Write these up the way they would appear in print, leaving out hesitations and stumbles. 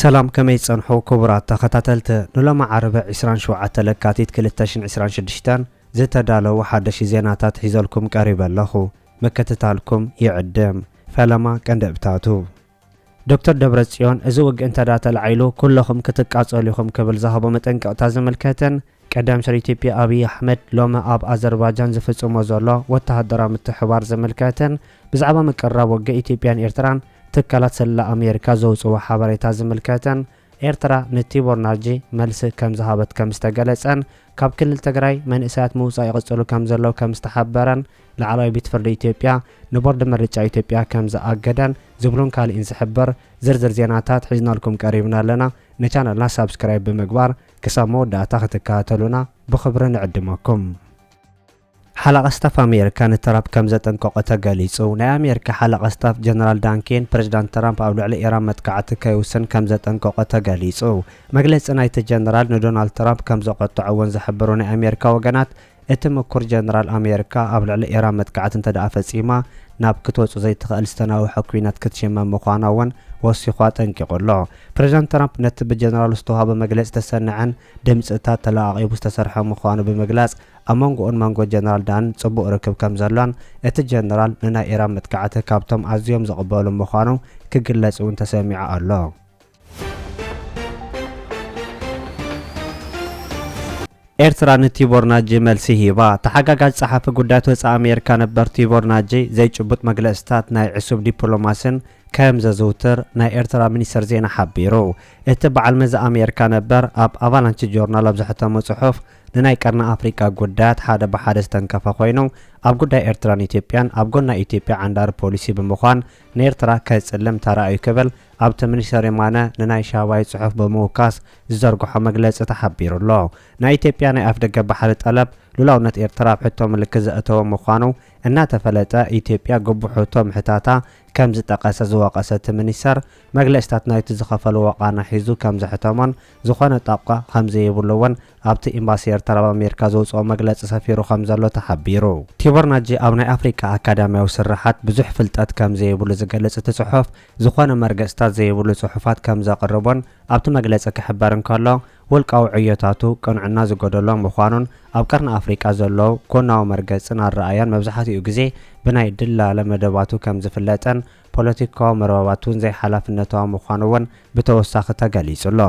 سلام كما يتصنحو كبرات تختاتلت نلما عربة 27 لكاتيت 2026 زتدالو حدش زيناتات حيزلكم قريبا لخو مكتتالكم يعدم فلما كندبتاتو دكتور دبرتسيون ازوق انتدات العيلو كلهم كتقاصليهم كبل زهبو متنقطا زملكتن قدام شر ኢትዮጵያ አብይ አሕመድ ሎማ ኣብ አዘርባይጃን ዝፍጽሞ ዘሎ ወተሃደራዊ ምትሕባር ዘመልከተን ብዛዕባ መቀረብ ወገ ኢትዮጵያን ኤርትራን ትካላት ሰላ አሜሪካ ዘውጽዋ ሓበሬታ ዘመልከተን ኤርትራ ነቲቦርናጂ መልስ ከም ዝሃበት ከም ዝተገለጸን ካብ ክልል ትግራይ መንእሰያት ምውጻእ ይቕጽሉ ከም ዘለው ከም ዝተሓበረን لعلى بيت فرد إثيوبيا نبرد مرجع إثيوبيا كم زأجدان زبلون كال إنسحبر زرزر زيناتات حجنا لكم قريبنا لنا نشانلنا سبسكرايب بمقبار كسامو داتا تكاتلونا بخبرنا عدمكم حلقة ستاف أمريكا نتراب كم زتنقق تجاليسو نا أمريكا حلقة ستاف جنرال دانكين بريزيدنت ترامب أولو على إيران متقعت كيوسن كم زتنقق تجاليسو مجلس نايت جنرال دونالد ترامب كم زقط تعاون زحبرون أمريكا وجنات اتمكر جنرال أمريكا أبلع لإيران متقعت انتدعى فسيما ناب كتوص زي تخيل استناو حكوينات كتشيما مخاناون وصيخوات انكيقول له بريزيدنت ترامب نتب جنرال استوها بمجلس تسنعن دمسطات تلاقي بستسرح مخانو بمجلس أمانغو مانغو جنرال دان صبو ركب كم زلان ات جنرال ننا إيران متقعت كابتم عزيوم زقبالو مخانو كجلس وانت سامع الله ኤርትራ ነቲቦርናጂ መልሲ ሂባ ተሓጋጋጅ ጸሓፊ ጉዳያት ወጻኢ አሜሪካ ነበር ቲቦርናጂ ዘይጭቡጥ መግለጽታት ናይ ዕሱብ ዲፕሎማስን ከም ዘዘውትር ናይ ኤርትራ ሚኒስተር ዜና ሓቢሩ እቲ በዓል መዛ አሜሪካ ነበር ኣብ አቫላንች ጆርናል ኣብ ዘሕተመ ጽሑፍ ንናይ ቀርና አፍሪካ ጉዳያት ሓደ በሓደ ዝተንከፈ ኮይኑ ኣብ ጉዳይ ኤርትራን ኢትዮጵያን ኣብ ጎና ኢትዮጵያ ዓንዳር ፖሊሲ ብምዃን ንኤርትራ ከጽልም ተራእዩ ክብል ኣብቲ ሚኒስተር የማነ ንናይ ሻባይ ጽሑፍ ብምውካስ ዝዘርግሖ መግለጺ ተሓቢሩሎ ናይ ኢትዮጵያ ናይ ኣፍ ደገ ባሕሪ ጠለብ ሉላውነት ኤርትራ ብሕቶ ምልክት ዘእተወ ምዃኑ እናተፈለጠ ኢትዮጵያ ግቡሕቶ ምሕታታ ከም ዝጠቐሰ ዝወቐሰት ሚኒስተር መግለጽታት ናይቲ ዝኸፈለ ወቓና ሒዙ ከም ዘሕተሞን ዝኾነ ጣብቃ ከም ዘይብሉውን ኣብቲ ኤምባሲ ኤርትራ በአሜሪካ ዘውጽኦ መግለጺ ሰፊሩ ከም ዘሎ ተሓቢሩ ቲቦርናጂ ኣብ ናይ አፍሪካ አካዳሚያዊ ስራሓት ብዙሕ ፍልጠት ከም ዘይብሉ ዝገልጽ እቲ ጽሑፍ ዝኾነ መርገጽታት ዘይብሉ ጽሑፋት ከም ዘቕርቦን ኣብቲ መግለጺ ክሕበር እንከሎ ውልቃዊ ዕዮታቱ ቅንዕና ዝጎደሎ ምዃኑን ኣብ ቀርኒ አፍሪካ ዘለው ኮናዊ መርገጽን ኣረኣያን መብዛሕትኡ ግዜ ብናይ ድላለ መደባቱ ከም ዝፍለጠን ፖለቲካዊ መርበባቱን ዘይሓላፍነታዊ ምዃኑ እውን ብተወሳኺ ተገሊጹሎ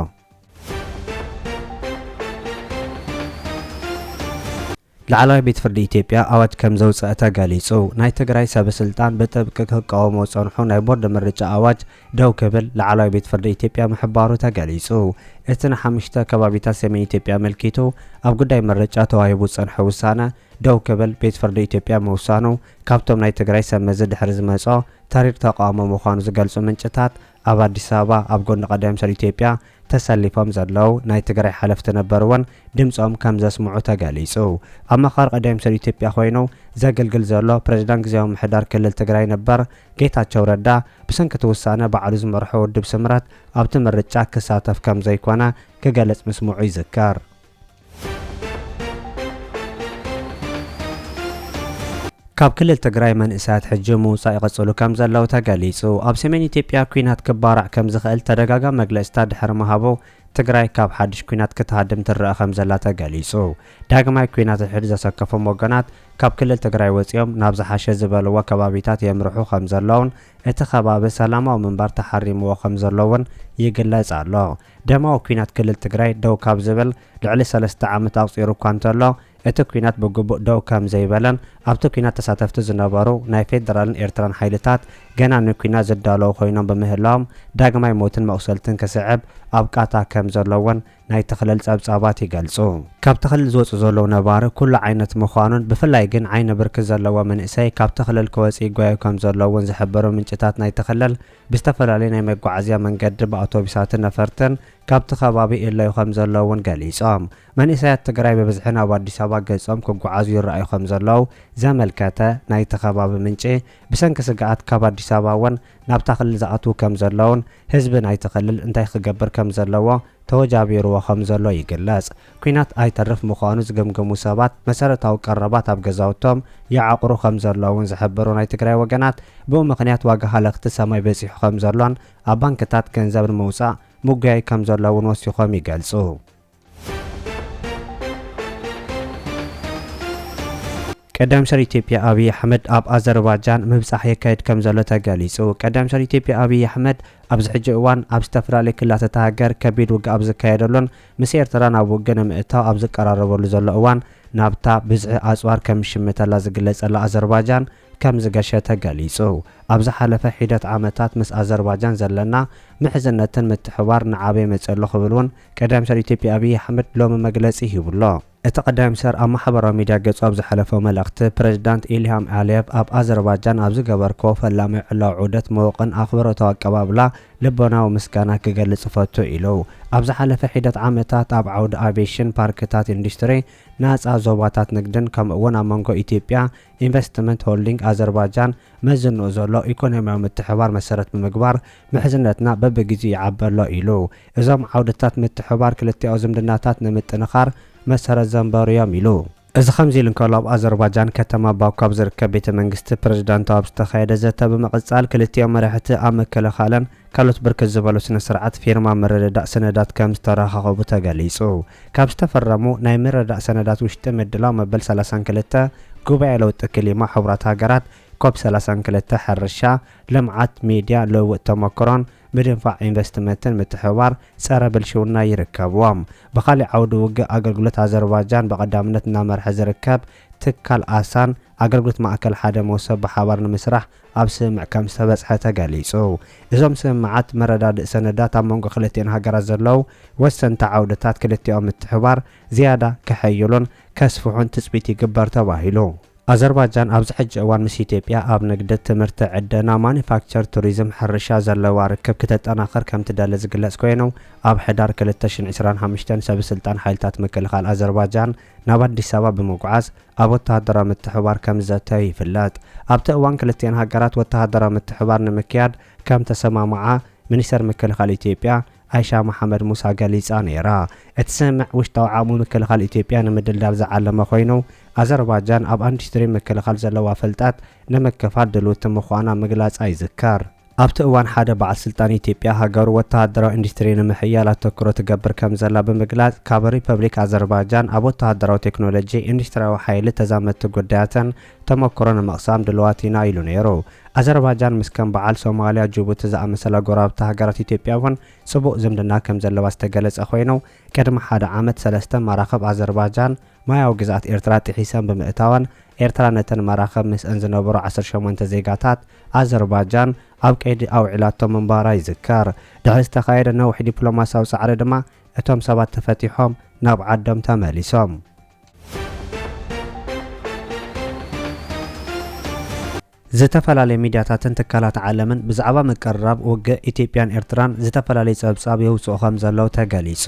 لعلى بيت فرد إثيوبيا أود كم زوجة تجاليسو ناي تجري سب سلطان بتبقى كقوم وصنحون عبور دمرجة أود دو كبل لعلى بيت فرد إثيوبيا محبارو تجاليسو اتنا حمشتا كبابيتا سمي إثيوبيا ملكيتو أبقى داي مرجة توايبو صنحو وسانا دو كبل بيت فرد إثيوبيا موسانو كابتوم ناي تجري سمزد حرز مسا تاريخ تقام مخانو زجالسو منشتات أب አዲስ አበባ ኣብ ጎን ቀዳም ሰር ኢትዮጵያ ተሰሊፎም ዘለው ናይ ትግራይ ሓለፍቲ ነበርዎን ድምጾም ከም ዘስምዑ ተገሊጹ ኣብ መኻር ቀዳም ሰር ኢትዮጵያ ኮይኑ ዘገልግል ዘሎ ፕሬዝዳንት ግዚያዊ ምሕዳር ክልል ትግራይ ነበር ጌታቸው ረዳ ብሰንኪ ውሳነ በዓሉ ዝመርሖ ውድብ ስምረት ኣብቲ ምርጫ ክሳተፍ ከም ዘይኮነ ክገለጽ ምስምዑ ይዝከር ካብ ክልል ትግራይ መንእሰያት ሕጂ ምውጻእ ይቕጽሉ ከም ዘለው ተገሊጹ ኣብ ሰሜን ኢትዮጵያ ኩናት ክባራዕ ከም ዝኽእል ተደጋጋሚ መግለጽታት ድሕሪ ምሃቡ ትግራይ ካብ ሓድሽ ኩናት ክትሃድም ትረአ ከም ዘላ ተገሊጹ ዳግማይ ኩናት ሕድ ዘሰከፎም ወገናት ካብ ክልል ትግራይ ወፂኦም ናብ ዝሓሸ ዝበልዎ ከባቢታት የምርሑ ከም ዘለውን እቲ ከባቢ ሰላማዊ ምንባር ተሓሪምዎ ከም ዘለውን ይግለጽ ኣሎ ደማዊ ኩናት ክልል ትግራይ ደው ካብ ዝብል ልዕሊ 3 ዓመት ኣቕፂሩ እኳ እንተሎ እቲ ኩናት ብግቡእ ደው ከም ዘይበለን ኣብቲ ኩናት ተሳተፍቲ ዝነበሩ ናይ ፌደራልን ኤርትራን ሓይልታት ገና ንኩናት ዝዳለዉ ኮይኖም ብምህላዎም ዳግማይ ሞትን መቁሰልትን ክስዕብ ኣብ ቃታ ከም ዘለውን ናይ ተኽልል ጸብጻባት ይገልጹ ካብ ተኽልል ዝወፁ ዘለዉ ነባሪ ኩሉ ዓይነት ምዃኑን ብፍላይ ግን ዓይነ ብርክት ዘለዎ መንእሰይ ካብ ተኽልል ክወፂ ይጓዩ ከም ዘለውን ዝሕብሩ ምንጭታት ናይ ተኽልል ብዝተፈላለዩ ናይ መጓዓዝያ መንገዲ ብኣውቶቡሳትን ነፈርትን ካብቲ ከባቢ ኢለዩ ከም ዘለውን ገሊጾም መንእሰያት ትግራይ በብዝሒ ናብ ኣዲስ አበባ ገጾም ክጓዓዙ ይረኣዩ ከም ዘለው ዘመልከተ ናይቲ ከባቢ ምንጪ ብሰንኪ ስግኣት ካብ ኣዲስ አበባ እውን ናብታ ክልል ዝኣትዉ ከም ዘለውን ህዝቢ ናይቲ ክልል እንታይ ክገብር ከም ዘለዎ ተወጃቢርዎ ከም ዘሎ ይግለጽ ኩናት ኣይተርፍ ምዃኑ ዝገምገሙ ሰባት መሰረታዊ ቀረባት ኣብ ገዛውቶም ይዓቕሩ ከም ዘለውን ዝሕብሩ ናይ ትግራይ ወገናት ብኡ ምኽንያት ዋጋ ሃለኽቲ ሰማይ በፂሑ ከም ዘሎን ኣብ ባንክታት ገንዘብ ንምውፃእ ሙጋይ ከም ዘለውን ወሲኾም ይገልጹ። ቀዳም ሰር ኢትዮጵያ አብይ አሕመድ ኣብ አዘርባይጃን ምብጻሕ የካየድ ከም ዘሎ ተገሊጹ። ቀዳም ሰር ኢትዮጵያ አብይ አሕመድ ኣብዚ ሕጂ እዋን ኣብ ዝተፈላለዩ ክልላት ሃገር ከቢድ ውግእ ኣብ ዝካየደሉን ምስ ኤርትራ ናብ ውግእ ንምእታው ኣብ ዝቀራረበሉ ዘሎ እዋን ናብታ ብዝሒ ኣጽዋር ከም ሽምተላ ዝግለጸላ አዘርባይጃን ከም ዝገሸ ተገሊጹ። ኣብ ዝሓለፈ ሒደት ዓመታት ምስ አዘርባይጃን ዘለና ምሕዝነትን ምትሕባር ንዓበይ መጸሎ ክብልውን ቀዳም ሰር ኢትዮጵያ አብይ አሕመድ ሎሚ መግለጺ ሂቡሎ። እቲ ቀዳም ሰር ኣብ ማሕበራዊ ሚድያ ገጹ ኣብ ዝሓለፈው መልእኽቲ ፕሬዚዳንት ኢልሃም ኣልየቭ ኣብ አዘርባይጃን ኣብ ዝገበርኮ ፈላማይ ዕላው ዑደት መወቕን ኣኽብሮታዊ ኣቀባብላ ልቦናዊ ምስጋና ክገልጽ ፈቱ ኢሉ ኣብ ዝሓለፈ ሒደት ዓመታት ኣብ ዓውዲ ኣቪዬሽን ፓርክታት ኢንዱስትሪ ናጻ ዞባታት ንግድን ከምኡውን ኣብ መንጎ ኢትዮጵያ ኢንቨስትመንት ሆልዲንግ አዘርባይጃን መዝንኡ ዘሎ ኢኮኖሚያዊ ምትሕባር መሰረት ብምግባር ምሕዝነትና በብግዚኡ ይዓበሎ ኢሉ እዞም ዓውድታት ምትሕባር ክልቲኦ ዝምድናታት ንምጥንኻር መሰረት ዘንበሩ እዮም ኢሉ። እዚ ከምዚ ኢሉ እንከሎ ኣብ አዘርባይጃን ከተማ ባኩ ኣብ ዝርከብ ቤተ መንግስቲ ፕሬዚዳንታዊ ኣብ ዝተኻየደ ዘተ ብምቕጻል ክልቲኦም መራሕቲ ኣብ መከላኸልን ካልኦት ብርክት ዝበሉ ስነ ስርዓት ፊርማ ምርድዳእ ሰነዳት ከም ዝተረኻኸቡ ተገሊጹ። ካብ ዝተፈረሙ ናይ ምርድዳእ ሰነዳት ውሽጢ ምድላው መበል 32 ጉባኤ ለውጢ ክሊማ ሕቡራት ሃገራት ኮፕ 32 ሕርሻ ልምዓት ሚድያ ልውውጥ ተመክሮን ምድንፋዕ ኢንቨስትመንትን ምትሕባር ጸረ ብልሽውና ይርከብዎም። ብኻሊእ ዓውዲ ውግእ ኣገልግሎት አዘርባይጃን በቐዳምነት እናመርሐ ዝርከብ ትካል ኣሳን ኣገልግሎት ማእከል ሓደ መውሰብ ብሓባር ንምስራሕ ኣብ ስምዕ ከም ዝተበጽሐ ተገሊጹ። እዞም ስምዓት መረዳድእ ሰነዳት ኣብ መንጎ ክልቲአን ሃገራት ዘለዉ ወሰንቲ ዓውድታት ክልቲኦም ምትሕባር ዝያዳ ክሕይሉን ከስፍሑን ትጽቢት ይግበር ተባሂሉ። አዘርባይጃን ኣብዚ ሕጂ እዋን ምስ ኢትዮጵያ ኣብ ንግዲ ትምህርቲ ዕደና ማኒፋክቸር ቱሪዝም ሕርሻ ዘለዋ ርክብ ክተጠናኸር ከም ትደሊ ዝግለጽ ኮይኑ ኣብ ሕዳር 2025 ሰብ ስልጣን ሓይልታት ምክልኻል አዘርባይጃን ናብ ኣዲስ ኣበባ ብምጉዓዝ ኣብ ወተሃደራዊ ምትሕባር ከም ዘተዩ ይፍለጥ። ኣብቲ እዋን ክልቲአን ሃገራት ወተሃደራዊ ምትሕባር ንምክያድ ከም ተሰማምዓ ሚኒስተር ምክልኻል ኢትዮጵያ አይሻ መሐመድ ሙሳ ገሊጻ ነይራ። እቲ ስምዕ ውሽጣዊ ዓቕሚ ምክልኻል ኢትዮጵያ ንምድልዳል ዝዓለመ ኮይኑ አዘርባይጃን ኣብ ኢንዱስትሪ ምክልኻል ዘለዋ ፍልጠት ንምክፋል ድልውቲ ምዃና ምግላጻ ይዝከር። ኣብቲ እዋን ሓደ በዓል ስልጣን ኢትዮጵያ ሃገሩ ወተሃደራዊ ኢንዱስትሪ ንምሕያል ኣተኩሮ ትገብር ከም ዘላ ብምግላጽ ካብ ሪፐብሊክ አዘርባይጃን ኣብ ወተሃደራዊ ቴክኖሎጂ ኢንዱስትሪያዊ ሓይሊ ተዛመድቲ ጉዳያትን ተመክሮ ንምቕሳም ድልዋት ኢና ኢሉ ነይሩ። አዘርባይጃን ምስ ከም በዓል ሶማልያ ጅቡቲ ዝኣመሰላ ጎራብቲ ሃገራት ኢትዮጵያ እውን ጽቡቕ ዝምድና ከም ዘለዋ ዝተገለጸ ኮይኑ ቅድሚ ሓደ ዓመት 3 መራኸብ አዘርባይጃን ማያዊ ግዛት ኤርትራ ጥሒሰን ብምእታወን ኤርትራ ነተን መራኸብ ምስአን ዝነበሩ 18 ዜጋታት አዘርባይጃን ኣብ ቀይዲ ኣውዒላቶም ምንባራ ይዝከር። ድሕሪ ዝተኻየደ ነዊሕ ዲፕሎማስያዊ ጻዕሪ ድማ እቶም ሰባት ተፈቲሖም ናብ ዓዶም ተመሊሶም። ዝተፈላለዩ ሚድያታትን ትካላት ዓለምን ብዛዕባ መቀረብ ውግእ ኢትዮጵያን ኤርትራን ዝተፈላለዩ ጸብጻብ የውፅኡ ከም ዘለዉ ተገሊጹ።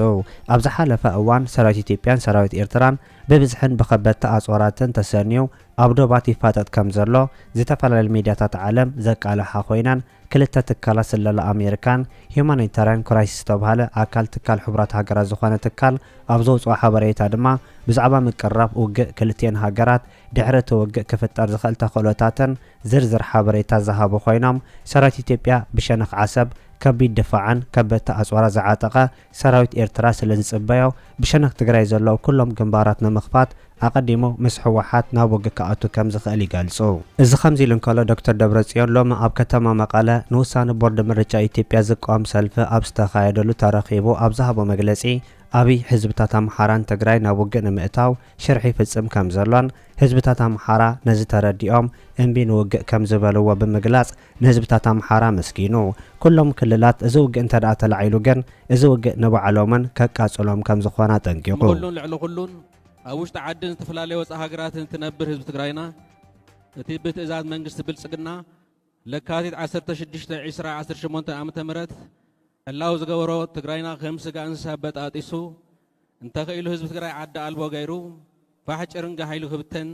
ኣብ ዝሓለፈ እዋን ሰራዊት ኢትዮጵያን ሰራዊት ኤርትራን ብብዝሕን ብኸበድቲ ኣጽዋራትን ተሰንዩ ኣብ ዶባት ይፋጠጥ ከም ዘሎ ዝተፈላለዩ ሚድያታት ዓለም ዘቃልሓ ኮይነን ክልተ ትካላት ስለላ ኣሜሪካን ሂዩማኒታርያን ክራይሲስ ዝተባሃለ ኣካል ትካል ሕቡራት ሃገራት ዝኾነ ትካል ኣብ ዘውፅኦ ሓበሬታ ድማ ብዛዕባ ምቅራብ ውግእ ክልቲአን ሃገራት ድሕሪ እቲ ውግእ ክፍጠር ዝኽእል ተኽእሎታትን ዝርዝር ሓበሬታ ዝሃቡ ኮይኖም ሰራዊት ኢትዮጵያ ብሸነኽ ዓሰብ ከቢድ ድፋዕን ከበድቲ ኣጽዋራ ዝዓጠቐ ሰራዊት ኤርትራ ስለ ዝጽበዮ ብሸነኽ ትግራይ ዘለዉ ኩሎም ግንባራት ንምኽፋት ኣቐዲሙ ምስ ሕወሓት ናብ ውግእ ክኣቱ ከም ዝኽእል ይገልጹ። እዚ ከምዚ ኢሉ እንከሎ ዶክተር ደብረጽዮን ሎሚ ኣብ ከተማ መቐለ ንውሳነ ቦርዲ ምርጫ ኢትዮጵያ ዝቃወም ሰልፊ ኣብ ዝተኻየደሉ ተረኺቡ ኣብ ዝሃቦ መግለጺ ኣብይ ህዝብታት ኣምሓራን ትግራይ ናብ ውግእ ንምእታው ሽርሒ ይፍጽም ከም ዘሎን ህዝብታት ኣምሓራ ነዚ ተረዲኦም እምቢ ንውግእ ከም ዝበልዎ ብምግላጽ ንህዝብታት ኣምሓራ መስኪኑ ኩሎም ክልላት እዚ ውግእ እንተደኣ ተላዒሉ ግን እዚ ውግእ ንባዕሎምን ከቃጽሎም ከም ዝኾነ ጠንቂቑ ኩሉን ልዕሊ ኩሉን ኣብ ውሽጢ ዓድን ዝተፈላለዩ ወፃኢ ሃገራትን ትነብር ህዝቢ ትግራይና እቲ ብትእዛዝ መንግስቲ ብልጽግና ለካቲት 16/2018 ዓመተ ምህረት ዕላው ዝገበሮ ትግራይና ከም ስጋ እንስሳ በጣጢሱ እንተኽኢሉ ህዝቢ ትግራይ ዓዲ ኣልቦ ገይሩ ፋሕ ጭርንጋ ኃይሉ ክብተን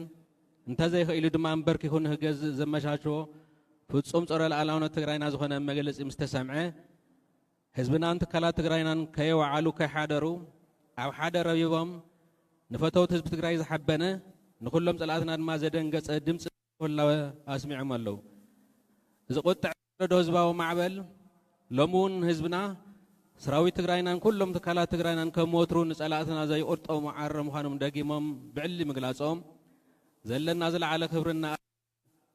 እንተዘይኽኢሉ ድማ እንበርኪኹን ህገዝ ዘመቻችዎ ፍጹም ጸረ ሉዓላውነት ትግራይና ዝኾነ መግለጺ ምስ ተሰምዐ ህዝብናን ትካላት ትግራይናን ከየወዓሉ ከይሓደሩ ኣብ ሓደ ረቢቦም ንፈተውት ህዝቢ ትግራይ ዝሓበነ ንኩሎም ጸላእትና ድማ ዘደንገጸ ድምፂ ኩላወ ኣስሚዖም ኣለዉ። እዚ ቁጥዕ ረዶ ህዝባዊ ማዕበል ሎሙን ህዝብና سراوي تግራይናን كلهم تكالات تግራይናን كموترو نصلاتنا زي قرطو معرم خانم دقيمم بعلي مغلاصوم زلنا زلعل كبرنا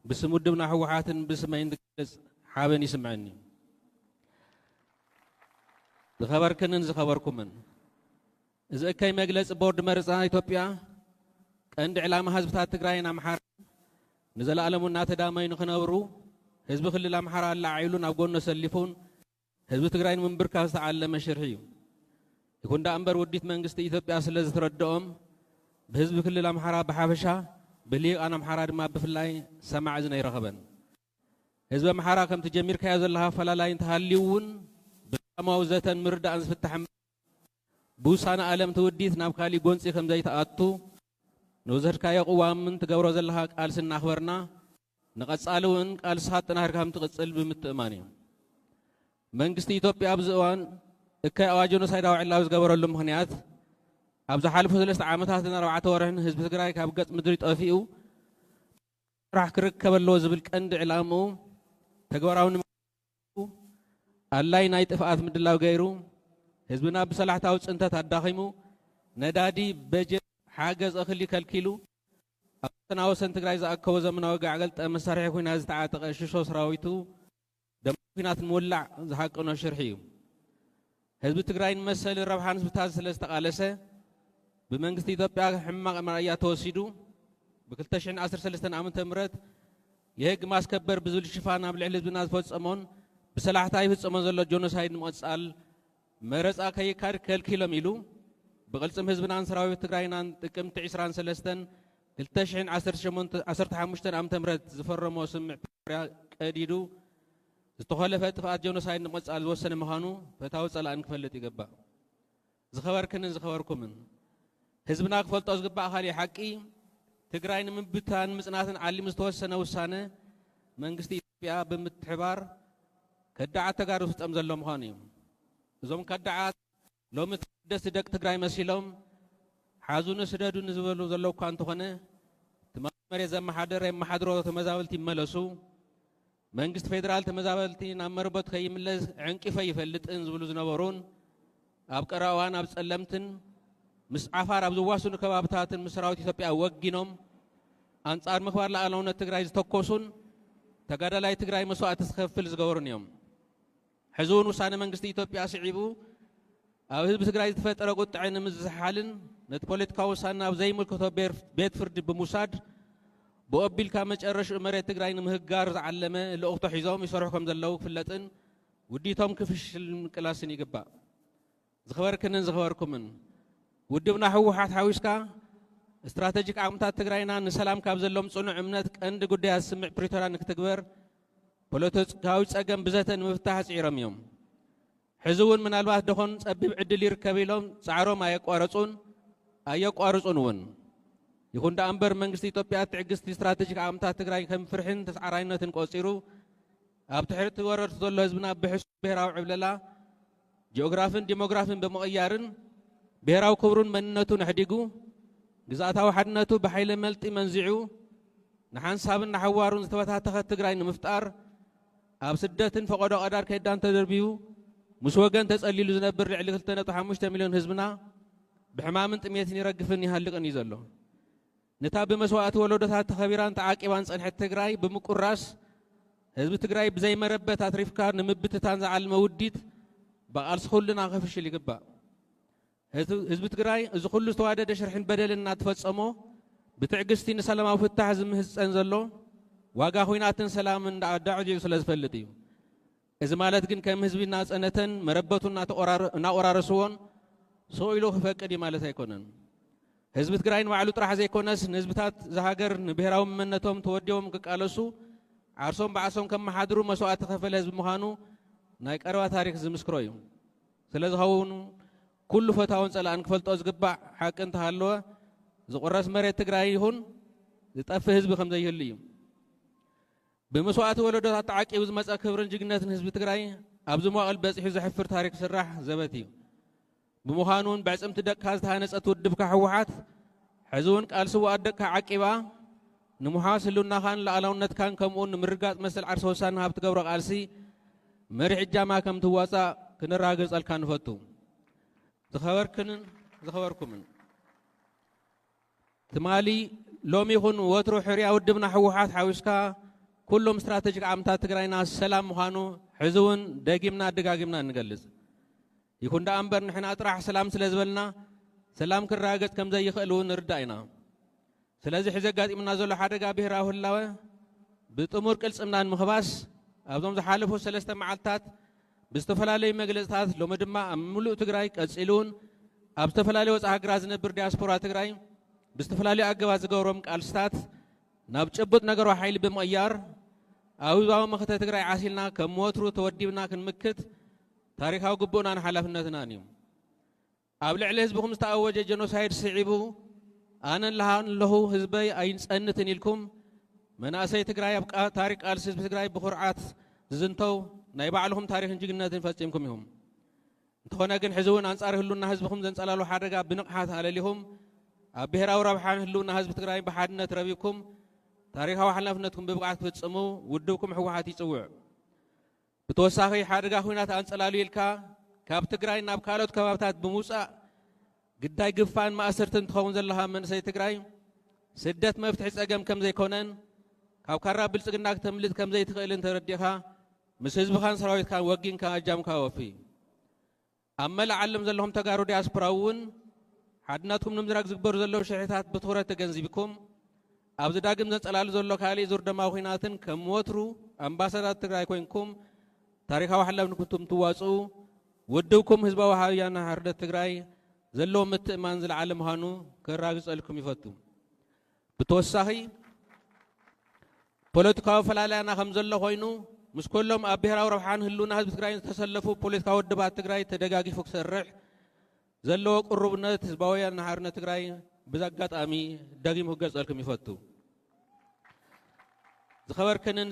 بسمودنا حوحاتن بسمين دقلص حابن يسمعني زخبركن زخبركمن اذا كاي مغلص بورد مرصا ኢትዮጵያ ቀንድ ዕላማ ህዝብታት ትግራይና አምሓራ ንዘላዓለሙና ተዳማይን ክነብሩ ህዝብ ክልል አምሓራ ላዓይሉን አብጎነ ሰሊፉን ህዝብ ትግራይን መንብርካ ዝተዓለመ ሽርሒ ይኩንዳ አንበር ወዲት መንግስት ኢትዮጵያ ስለዝተረደኦም በህዝብ ክልል አምሓራ በሐበሻ በሊቃን አምሓራ ድማ በፍላይ ሰማዕ ዝነ ይረኸበን ህዝብ አምሓራ ከም ተጀሚርካ ያዘለሃ ፈላላይ እንተሃሊውን በማው ዘተን ምርዳን ዝፍታሕ بوسانا عالم توديت نابكالي قنصي كم زي تأتو نوزر كايا قوامن تجاور زلها قال سن أخبرنا نقصالون قال سات نهر كم تقصل بمتأماني من قصتي توبي أبزوان كاي أواجون سايدا وعلاوز جاور اللهم هنيات أبز حالف ثلاث عامات هاتنا روعة ورهن حزب تجراي كابقت مدريت أفيو راح كرك كبلوز بالكند علامو تجاورون الله ينايت فآت مدللا وغيره حزبنا بصلاحته وصنته تداخمو ندادي بجت حاجز اخلي كلكيلو انا وسن تግራይ زاكو زمناو غاغلط مسارح كوينا زتعاطق ششو سراويتو دمكنات مولع زحقنو شرحيو حزب تግራይን መሰል ረብሓን ህዝብታት ስለስተቃለሰ በመንግስት ኢትዮጵያ ሕማቅ መራያ ተወሲዱ በ2013 ዓመተ ምህረት የህግ ማስከበር ብዙል ሽፋን ኣብ ልዕሊ ህዝብና ዝፈጸሞን በሰላሕታ ይፈጸሞን ዘሎ ጆኖሳይድ ንቆጻል مرزا كي كار كل كيلو ميلو بقلصم حزبنا سراوي تግራይናን ጥቅምት 23 2015 ዓመተ ምህረት ዝፈረመው ስምዕ ፕሪቶሪያ ቀዲዱ ዝተኸለፈ ጥፋት ጆኖሳይድ ንቆጻል ዝወሰነ ምዃኑ ፈታዊ ጸላእን ክፈልጥ ይገባእ ዝኸበርክንን ዝኸበርኩምን ህዝብና ክፈልጦ ዝግባእ ካሊ ሓቂ ትግራይ ንምብታን ምጽናትን ዓሊም ዝተወሰነ ውሳነ መንግስቲ ኢትዮጵያ ብምትሕባር ከዳዓት ተጋሩ ፍጸም ዘሎ ምዃኑ እዩ እዞም ከዳዓት ሎሚ ደስ ደቅ ትግራይ መሲሎም ሓዙን ስደዱን ዝበሉ ዘለው እኳ እንተኾነ ተመመረ ዘመሓደረ የመሓድሮ ተመዛበልቲ ይመለሱ መንግስት ፌደራል ተመዛበልቲ ናብ መርበት ከይምለስ ዕንቂፈ ይፈልጥን ዝብሉ ዝነበሩን ኣብ ቀረዋን ኣብ ጸለምትን ምስ ዓፋር ኣብ ዝዋስኑ ከባብታትን ምስ ሰራዊት ኢትዮጵያ ወጊኖም አንጻር ምኽባር ለኣለውነት ትግራይ ዝተኮሱን ተጋዳላይ ትግራይ መስዋዕት ዝከፍል ዝገበሩን እዮም حزون وسانة منجست إثيوبيا سعيبو أو حزب تግራይ تفترة قط عين مزحالن نت بوليتيكا وسانة أو زي ملكه بيت فرد بموساد بقبل كامج أرش مرة تግራይ نمهجار علمه لأخته حزام يصرحكم زلوا في اللتن وديتهم كفش الكلاسين يجبا زخبر كنن زخبركمن ودبنا حوحات حويسكا استراتيجيك عمتات تግራይና نسلام كابزلهم صنع عمنات عند قدها السمع بريتورا نكتكبر ፖለቲካዊ ጸገም ብዘተን ምፍታሕ ጽይሮም እዮም ሕዝውን ምናልባት ደኾን ጸቢብ ዕድል ይርከብ ኢሎም ጻዕሮም ኣየቋርጹን እውን ይኹን ደኣ መንግስቲ ኢትዮጵያ ትዕግስቲ ስትራቴጂክ ዓምታት ትግራይ ከም ፍርሕን ተስዓራይነትን ቆጺሩ ኣብ ትሕርቲ ወረርቱ ዘሎ ህዝብና ብሕሱ ብሔራዊ ዕብለላ ጂኦግራፊን ዲሞግራፊን በመቕያርን ብሔራዊ ክብሩን መንነቱን ሕዲጉ ግዛእታዊ ሓድነቱ ብሓይሊ መልጢ መንዚዑ ንሓንሳብን ንሓዋሩን ዝተበታተኸ ትግራይ ንምፍጣር ኣብ ስደትን ፈቆዶ ቀዳር ከይዳን ተደርቢዩ ምስ ወገን ተጸሊሉ ዝነብር ልዕሊ 2.5 ሚልዮን ህዝብና ብሕማምን ጥሜትን ይረግፍን ይሃልቅን እዩ ዘሎ ነታ ብመስዋዕቲ ወለዶታት ተኸቢራን ተዓቂባን ጸንሐት ትግራይ ብምቁራስ ህዝቢ ትግራይ ብዘይ መረበት ኣትሪፍካ ንምብትታን ዝዓለመ ውዲት በቃልሲ ኩልና ክፍሽል ይግባእ ህዝቢ ትግራይ እዚ ኩሉ ዝተዋደደ ሽርሕን በደልን እናተፈጸሞ بتعجزتي نسلام أو فتح زم هالسنزلو واقع خويناتن سلام دعوة سلا زفلتي إذا مالت جن كم هزبي الناس أنتن مربطون نأورا رسون سويلو خفق دي مالت هيكونن هزب تقرأين وعلو ترح زي كونس نسبتات زهاجر نبهراهم منتهم توديهم كقالسو عرسهم بعصهم كم محاضروا مسوات خفل هزب مهانو نايك أروا تاريخ زمسكرويو سلا زهون كل فتاون سلا أنكفلت أزقبع حق أنت هالوا زقراس مرة تقرأي هون زتأفه حزب خمسة يهليهم بمسوات ولدها تعاقي وزمس أكبر الجنات حزب تقرأي أبزم وقل بس حزب حفر تاريخ سراح زبتي بمهانون بعد امتدك هذا هانس أتودب كحوحات حزون قال سوى أدك عقبة نمحاصلون نخان لعلونت كان كمون مرقات مثل عرسوسان هابت قبرق عرسي مرح الجامعة كم تواسا ክንራገጸልካ ንፈቱ ዝኸበርኩምን ትማሊ ሎሚ ይኹን ወትሮ ሕርያ ውድብና ሕወሓት ሓዊስካ ኩሎም ስትራቴጂክ ዓምታት ትግራይና ሰላም ምዃኑ ሕዝውን ደጊምና ደጋጊምና እንገልጽ ይኹን ዳ እምበር ንሕና ጥራሕ ሰላም ስለ ዝበልና ሰላም ክራገጽ ከም ዘይኽእል እውን ንርዳእ ኢና ስለዚ ሕዚ ኣጋጢሙና ዘሎ ሓደጋ ብሄራዊ ህላወ ብጥሙር ቅልጽምና ንምኽባስ ኣብዞም ዝሓለፉ 3 መዓልትታት ብዝተፈላለዩ መግለጽታት ሎሚ ድማ ኣብ ሙሉእ ትግራይ ቀጺሉን ኣብ ዝተፈላለዩ ወፃኢ ሃገራት ዝነብር ዲያስፖራ ትግራይ ብዝተፈላለዩ ኣገባብ ዝገብሮም ቃልስታት ናብ ጭቡጥ ነገሮ ሓይሊ ብምቕያር ኣብ ህዝባዊ መኽተ ትግራይ ዓሲልና ከም ወትሩ ተወዲብና ክንምክት ታሪካዊ ግቡእናን ሓላፍነትናን እዩ ኣብ ልዕሊ ህዝብኩም ዝተኣወጀ ጀኖሳይድ ስዒቡ ኣነ ኣለኹ ህዝበይ ኣይንጸንትን ኢልኩም መናእሰይ ትግራይ ኣብ ታሪክ ቃልሲ ህዝቢ ትግራይ ብኹርዓት ዝዝንተው ናይ ባዕልኹም ታሪክን ጅግነትን ፈጺምኩም ኢኹም እንተኾነ ግን ሕዚ እውን ኣንጻር ህልውና ህዝብኩም ዘንጸላሉ ሓደጋ ብንቕሓት ኣለሊኹም ኣብ ብሄራዊ ረብሓን ህልውና ህዝቢ ትግራይ ብሓድነት ረቢብኩም ታሪካዊ ሓላፍነትኩም ብብቕዓት ክትፍጽሙ ውድብኩም ሕወሓት ይጽውዕ ብተወሳኺ ሓደጋ ኩናት ኣንጸላሉ ኢልካ ካብ ትግራይ ናብ ካልኦት ከባብታት ብምውፃእ ግዳይ ግፋን ማእሰርትን ትኸውን ዘለኻ መንእሰይ ትግራይ ስደት መፍትሒ ጸገም ከም ዘይኮነን ካብ ካራ ብልጽግና ክተምልጥ ከም ዘይትኽእልን ተረዲእኻ ምስ ህዝብኻን ሰራዊትካን ወጊንካ ኣጃምካ ወፊ ኣብ መላእ ዓለም ዘለኹም ተጋሩ ዲያስፖራ እውን ሓድነትኩም ንምዝራግ ዝግበሩ ዘለዉ ሽሕታት ብትኹረት ተገንዚብኩም ኣብዚ ዳግም ዘንጸላሉ ዘሎ ካሊእ ዙር ደማዊ ኩናትን ከም ወትሩ ኣምባሳዳር ትግራይ ኮይንኩም ታሪካዊ ሓላፍነትኩም ትዋጽኡ ውድብኩም ህዝባዊ ሃብያና ሓርነት ትግራይ ዘለዎ ምትእማን ዝለዓለ ምዃኑ ከራግጸልኩም ይፈቱ ብተወሳኺ ፖለቲካዊ ፈላልያና ከም ዘሎ ኮይኑ ምስ ኩሎም ኣብ ብሄራዊ ረብሓን ህልውና ህዝቢ ትግራይ ዝተሰለፉ ፖለቲካዊ ውድባት ትግራይ ተደጋጊፉ ክሰርሕ ዘለዎ ቁርብነት ህዝባውያን ሓርነት ትግራይ ብዛጋጣሚ ደጊሙ ክገልጸልኩም ይፈቱ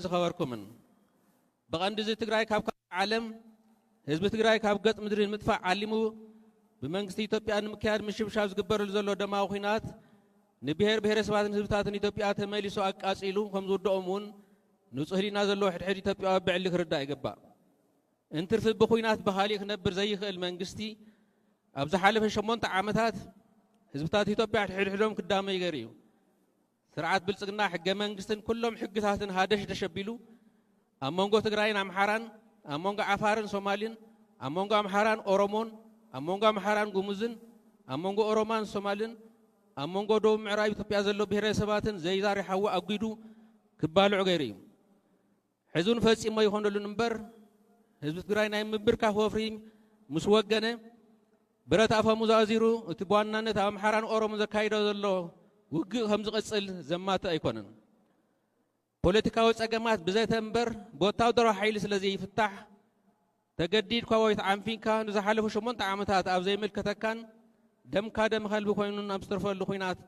ዝኸበርኩምን ብቐንዲ እዚ ትግራይ ካብ ዓለም ህዝቢ ትግራይ ካብ ገጽ ምድሪ ንምጥፋእ ዓሊሙ ብመንግስቲ ኢትዮጵያ ንምክያድ ምሽብሻብ ዝግበረሉ ዘሎ ደማዊ ኩናት ንብሔር ብሔረሰባትን ህዝብታትን ኢትዮጵያ ተመሊሱ ኣቃጺሉ ከም ዝውድኦም እውን ንጹህ ህሊና ዘለዎ ሕድሕድ ኢትዮጵያዊ ብዕሊ ክርዳእ ይግባእ እንትርፊ ብኩናት ብኻሊእ ክነብር ዘይኽእል መንግስቲ ኣብ ዝሓለፈ 8 ዓመታት ህዝብታት ኢትዮጵያ ሕድሕዶም ክዳመይ ገይሩ እዩ ስርዓት ብልጽግና ሕገ መንግስትን ኩሎም ሕግታትን ሃደሽ ተሸቢሉ ኣብ መንጎ ትግራይን ኣምሓራን ኣብ መንጎ ዓፋርን ሶማሊን ኣብ መንጎ ኣምሓራን ኦሮሞን ኣብ መንጎ ኣምሓራን ጉሙዝን ኣብ መንጎ ኦሮማን ሶማልን ኣብ መንጎ ደቡብ ምዕራብ ኢትዮጵያ ዘሎ ብሔረሰባትን ዘይዛሪሓዎ ኣጒዱ ክባልዑ ገይሩ እዩ ሕዙን ፈጺሞ ይኾነሉን እምበር ህዝቢ ትግራይ ናይ ምብርካፍ ወፍሪ ምስ ወገነ ብረት ኣፈሙዝ ኣዚሩ እቲ ብዋናነት ኣብ ኣምሓራን ኦሮሞን ዘካይዶ ዘሎ ውግእ ከም ዝቕጽል ዘማተ ኣይኮነን ፖለቲካዊ ጸገማት ብዘተ እምበር ብወታደራዊ ሓይሊ ስለ ዘይፍታሕ ተገዲድካ ወይ ተዓንፊንካ ንዝሓለፉ 8 ዓመታት ኣብ ዘይምልከተካን ደምካ ደም ከልቢ ኮይኑ ናብ ዝተርፈሉ ኩናት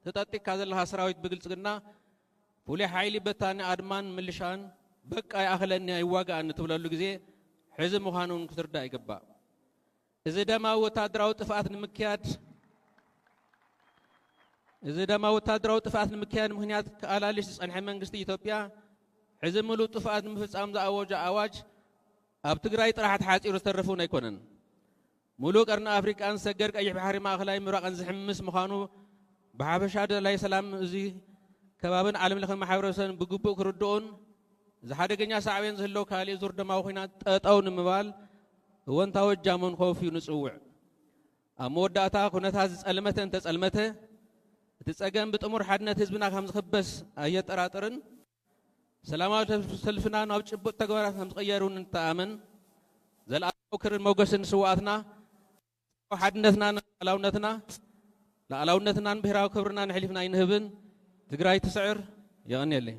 ተጠጢካ ዘለኻ ሰራዊት ብግልጽግና ፍሉይ ሓይሊ በታኒ ኣድማን ምልሻን በቃ ይኣኽለኒ ኣይዋጋእኒ ትብለሉ ግዜ ሕዚ ምዃኑን ክትርዳእ ይግባእ እዚ ደማዊ ወታደራዊ ጥፍኣት ንምክያድ ምክንያት ከኣላልሽ ዝጸንሐ መንግስቲ ኢትዮጵያ ሕዚ ምሉእ ጥፍኣት ንምፍጻም ዝኣወጀ ኣዋጅ ኣብ ትግራይ ጥራሕ ተሓጺሩ ዝተረፉን ኣይኮነን ሙሉእ ቀርኒ ኣፍሪቃን ሰገር ቀይሕ ባሕሪ ማእኸላይ ምብራቕን ዝሕምስ ምዃኑ ብሓፈሻ ደላይ ሰላም እዚ ከባብን ዓለም ለኸ ማሕበረሰብን ብግቡእ ክርድኡን ዝሓደገኛ ሳዕብየን ዝህለው ካሊእ ዙር ደማዊ ኩናት ጠጠው ንምባል እወንታዊ እጃሞን ከውፊዩ ንጽውዕ ኣብ መወዳእታ ኩነታት ዝጸልመተ እንተጸልመተ እቲ ጸገም ብጥሙር ሓድነት ህዝብና ከም ዝኽበስ ኣየጠራጥርን ሰላማዊ ሰልፍና ናብ ጭቡጥ ተግባራት ከም ዝቕየሩን እንተኣመን ዘለኣለዊ ክርን ሞገስን ስዋኣትና ሓድነትናን ላዕላውነትናን ብሄራዊ ክብርና ንሕሊፍና ይንህብን ትግራይ ትስዕር ይቕንየለይ